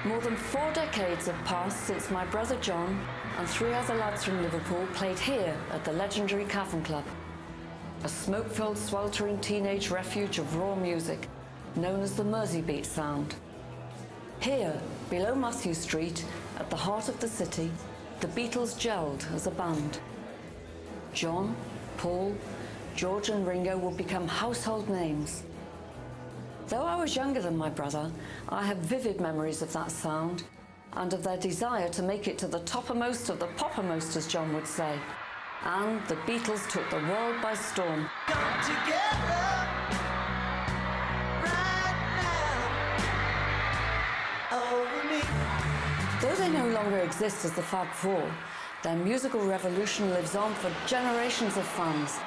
More than 4 decades have passed since my brother John and 3 other lads from Liverpool played here at the legendary Cavern Club, a smoke-filled, sweltering teenage refuge of raw music known as the Merseybeat sound. Here, below Mathew Street, at the heart of the city, the Beatles gelled as a band. John, Paul, George and Ringo would become household names. Though I was younger than my brother, I have vivid memories of that sound and of their desire to make it to the toppermost of the poppermost, as John would say. And the Beatles took the world by storm. Come together right now over me. Though they no longer exist as the Fab Four, their musical revolution lives on for generations of fans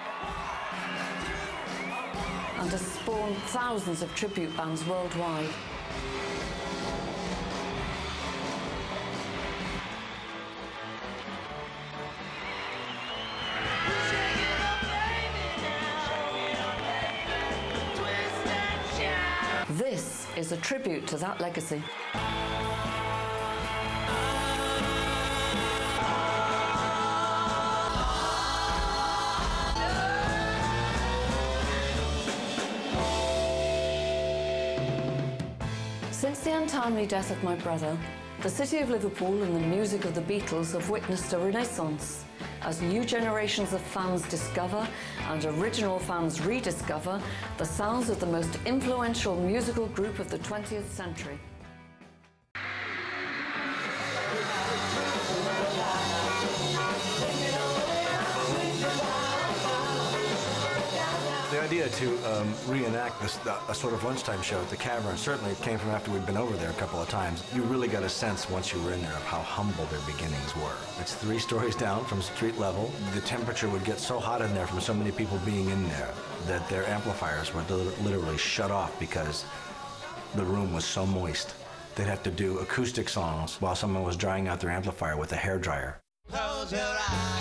and has spawned thousands of tribute bands worldwide. This is a tribute to that legacy. Since the untimely death of my brother, the city of Liverpool and the music of the Beatles have witnessed a renaissance as new generations of fans discover and original fans rediscover the sounds of the most influential musical group of the 20th century. The idea to reenact a sort of lunchtime show at the Cavern certainly came from after we'd been over there a couple of times. You really got a sense once you were in there of how humble their beginnings were. It's 3 stories down from street level. The temperature would get so hot in there from so many people being in there that their amplifiers were literally shut off because the room was so moist. They'd have to do acoustic songs while someone was drying out their amplifier with a hairdryer. Close your eyes.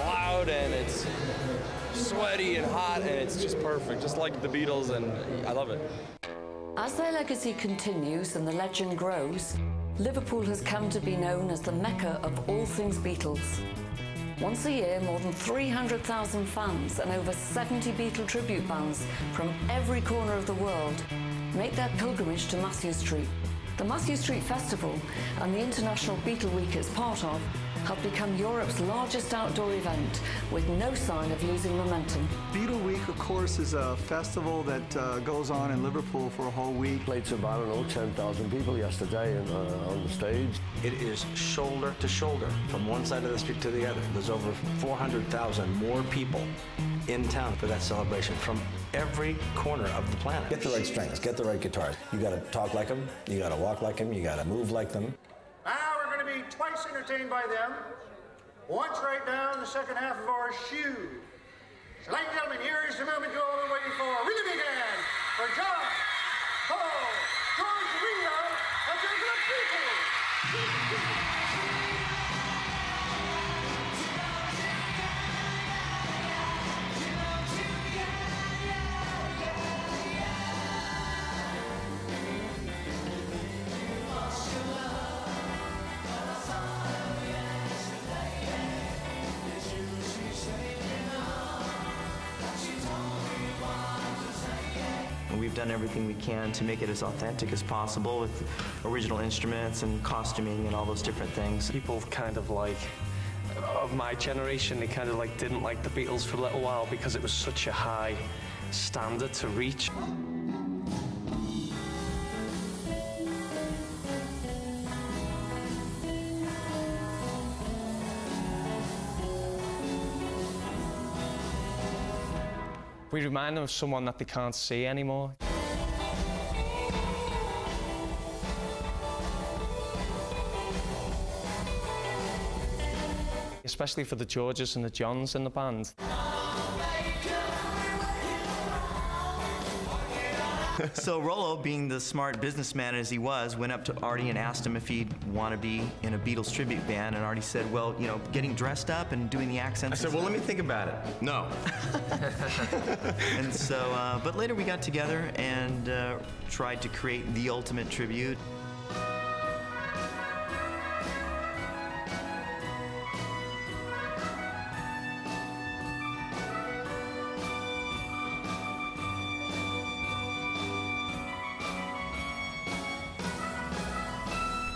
Loud and it's sweaty and hot and it's just perfect, just like the Beatles, and I love it. As their legacy continues and the legend grows, Liverpool has come to be known as the Mecca of all things Beatles. Once a year, more than 300,000 fans and over 70 Beatle tribute bands from every corner of the world make their pilgrimage to Mathew Street. The Mathew Street Festival and the International Beatle Week it's part of have become Europe's largest outdoor event with no sign of losing momentum. Beatle Week, of course, is a festival that goes on in Liverpool for a whole week. Played some, I don't know, 10,000 people yesterday on the stage. It is shoulder to shoulder from one side of the street to the other. There's over 400,000 more people in town for that celebration from every corner of the planet. Get the right strings, get the right guitars. You gotta talk like them, you gotta walk like them, you gotta move like them. Now we're going to be twice entertained by them. Once right now in the second half of our shoe. So, ladies and gentlemen, here is the moment you're all waiting for. With a big hand for John, Paul, George, Ringo, and the Beatles. We've done everything we can to make it as authentic as possible with original instruments and costuming and all those different things. People kind of like, of my generation, they kind of like didn't like the Beatles for a little while because it was such a high standard to reach. We remind them of someone that they can't see anymore. Especially for the Georges and the Johns in the band. So Rollo, being the smart businessman as he was, went up to Artie and asked him if he'd want to be in a Beatles tribute band, and Artie said, well, you know, getting dressed up and doing the accents. I said, well, let me think about it. No. And so, but later we got together and tried to create the ultimate tribute.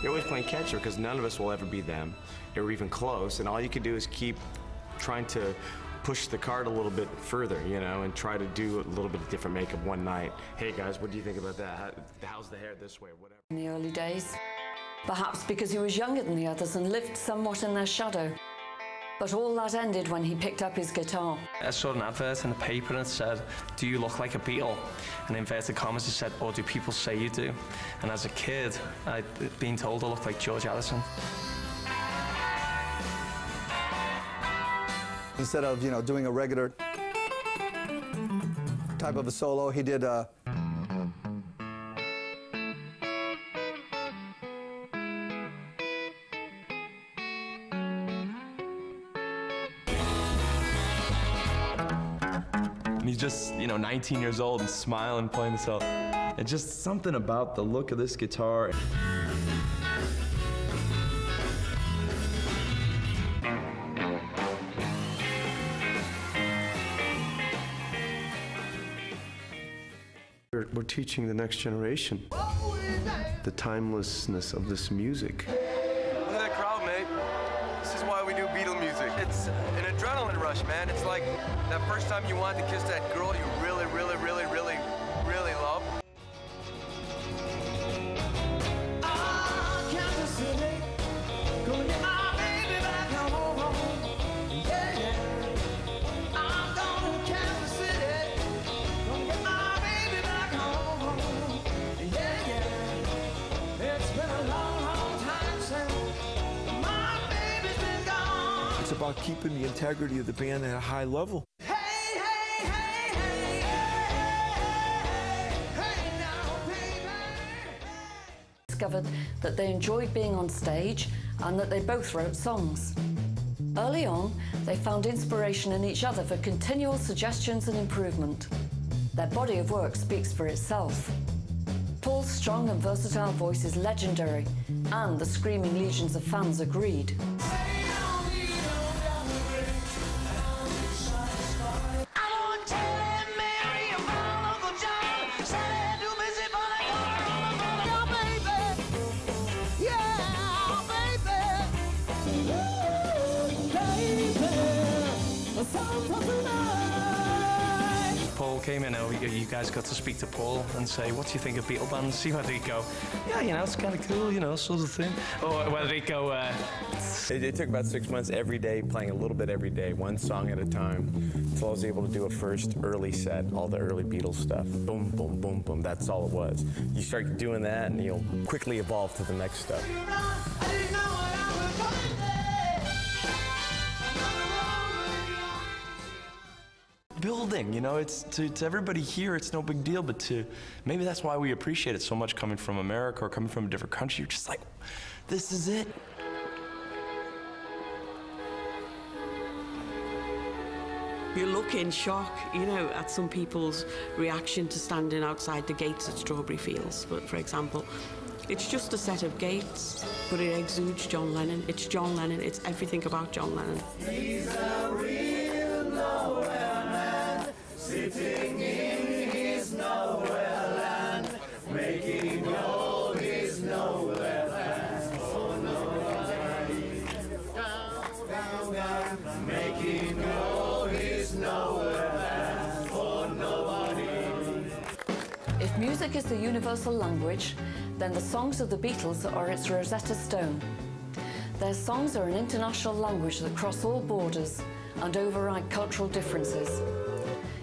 You're always playing catcher because none of us will ever be them or even close, and all you can do is keep trying to push the card a little bit further, you know, and try to do a little bit of different makeup one night. Hey guys, what do you think about that? How's the hair this way, whatever. In the early days, perhaps because he was younger than the others and lived somewhat in their shadow. But all that ended when he picked up his guitar. I saw an advert in the paper and it said, do you look like a Beatle? And in inverted commas it said, or do people say you do? And as a kid, I'd been told I looked like George Harrison. Instead of, you know, doing a regular type of a solo, he did He's just, you know, 19 years old and smiling, playing this out. And just something about the look of this guitar. We're teaching the next generation the timelessness of this music. Look at that crowd, mate. This is why we do Beatle music. It's an adrenaline rush, man. It's like that first time you wanted to kiss that girl you really, really, really, really, really love. It's about keeping the integrity of the band at a high level. Discovered that they enjoyed being on stage and that they both wrote songs. Early on, they found inspiration in each other for continual suggestions and improvement. Their body of work speaks for itself. Paul's strong and versatile voice is legendary, and the screaming legions of fans agreed. Paul came in, you guys got to speak to Paul and say, what do you think of Beatle bands? See whether he'd go, yeah, you know, it's kind of cool, you know, sort of thing. Or whether he'd go, It took about 6 months every day, playing a little bit every day, one song at a time, until I was able to do a first early set, all the early Beatles stuff. Boom, boom, boom, boom, that's all it was. You start doing that and you'll quickly evolve to the next stuff. Building, you know, it's to everybody here, it's no big deal, but maybe that's why we appreciate it so much coming from America or coming from a different country. You're just like, this is it. You look in shock, you know, at some people's reaction to standing outside the gates at Strawberry Fields, but for example. It's just a set of gates, but it exudes John Lennon. It's John Lennon, it's everything about John Lennon. He's a real nowhere man, sitting in his nowhere land, making all his nowhere land for nobody. Down, down, making all his nowhere land for nobody. If music is the universal language, then the songs of the Beatles are its Rosetta Stone. Their songs are an international language that cross all borders and override cultural differences.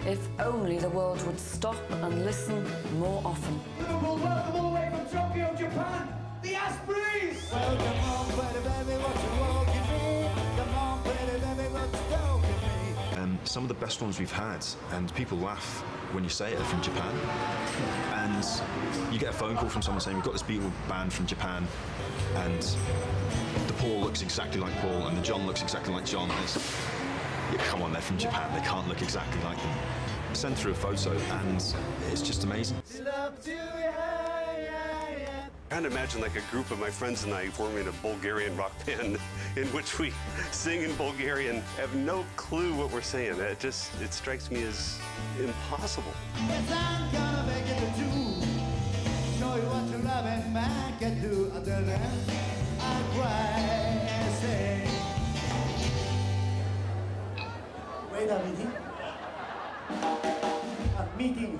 If only the world would stop and listen more often. Liverpool, welcome all the way from Tokyo, Japan, the Aspreys! Well, come on, pretty baby, what you walking me? Come on, pretty baby, what you talking me? Some of the best ones we've had, and people laugh when you say it, are from Japan. And you get a phone call from someone saying, we've got this Beatle band from Japan, and the Paul looks exactly like Paul, and the John looks exactly like John. And it's, yeah, come on, they're from Japan, they can't look exactly like them. Send through a photo, and it's just amazing. I can't imagine like a group of my friends and I forming a Bulgarian rock band in which we sing in Bulgarian, have no clue what we're saying. It strikes me as impossible. Yes, I'm gonna make it to show you what your loving man can do. I don't know, I cry and say, wait a meeting. A meeting.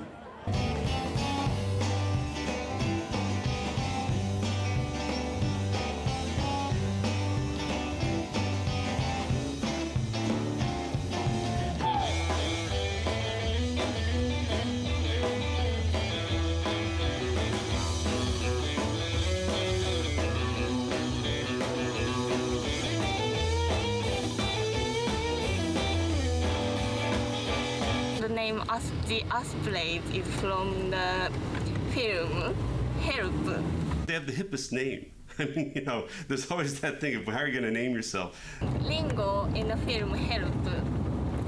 The name The Asplays is from the film Help. They have the hippest name. I mean, you know, there's always that thing of how are you going to name yourself? Ringo in the film Help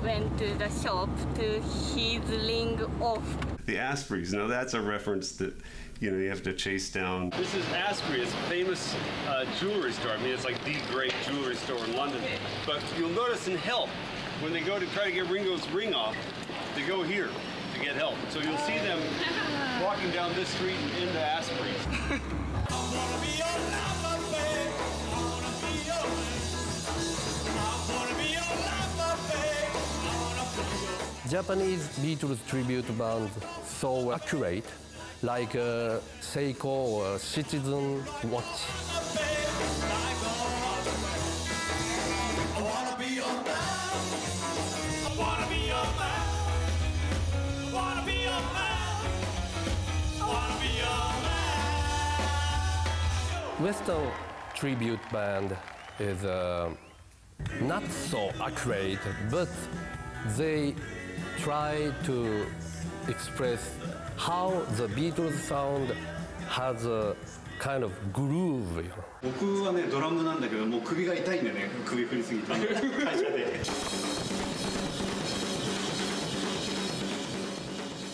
went to the shop to his ring off. The Aspreys, now that's a reference that, you know, you have to chase down. This is Asprey. It's a famous jewelry store. I mean, it's like the great jewelry store in London. But you'll notice in Help, when they go to try to get Ringo's ring off, they go here to get help. So you'll see them walking down this street into Asprey's. Japanese Beatles tribute band so accurate, like Seiko or Citizen Watch. Western tribute band is not so accurate, but they try to express how the Beatles sound has a kind of groove. 僕はねドラムなんだけどもう首が痛いんでね首振りすぎて会社で。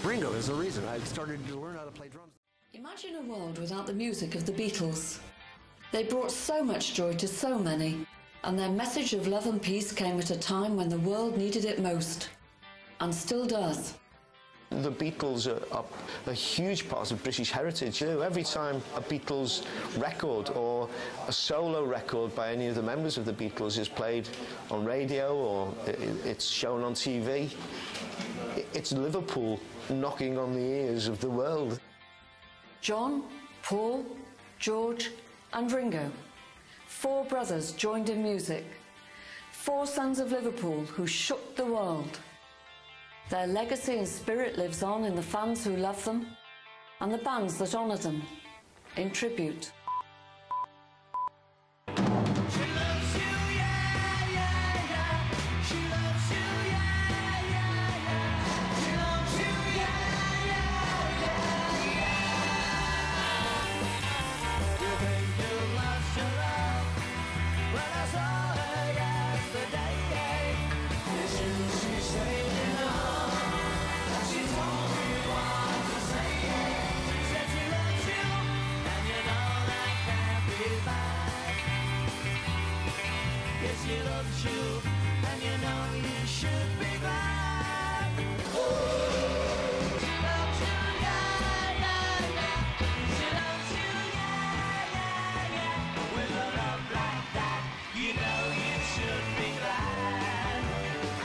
Ringo is the reason I started to learn how to play drums. Imagine a world without the music of the Beatles. They brought so much joy to so many, and their message of love and peace came at a time when the world needed it most, and still does. The Beatles are a huge part of British heritage. You know, every time a Beatles record or a solo record by any of the members of the Beatles is played on radio or it's shown on TV, it's Liverpool knocking on the ears of the world. John, Paul, George and Ringo. 4 brothers joined in music. 4 sons of Liverpool who shook the world. Their legacy and spirit lives on in the fans who love them and the bands that honour them, in tribute. She loves you, and you know you should be glad. She loves you, yeah, yeah, yeah. She loves you, yeah, yeah, yeah. With a love like that, you know you should be glad.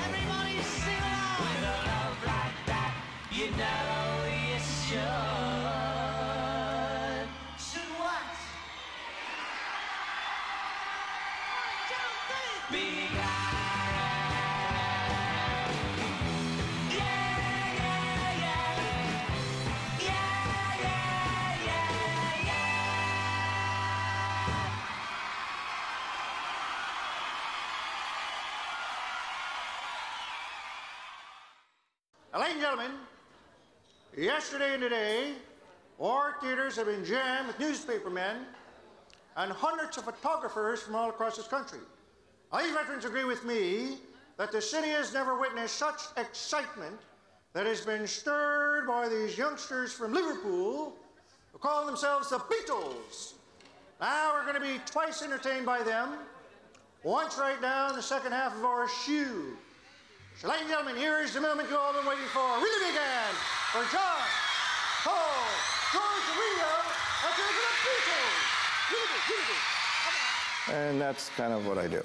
Everybody sing along. With a love like that, you know you should. Should what? Be Ladies and gentlemen, Yesterday and today, our theaters have been jammed with newspapermen and hundreds of photographers from all across this country. Now, these veterans agree with me that the city has never witnessed such excitement that has been stirred by these youngsters from Liverpool who call themselves the Beatles. Now we're going to be twice entertained by them, once right now in the second half of our shoe. So, ladies and gentlemen, here is the moment you all been waiting for. Really big hand for John, Paul, George, and Ringo. Let's hear it for the Beatles. Really big, really big. And that's kind of what I do.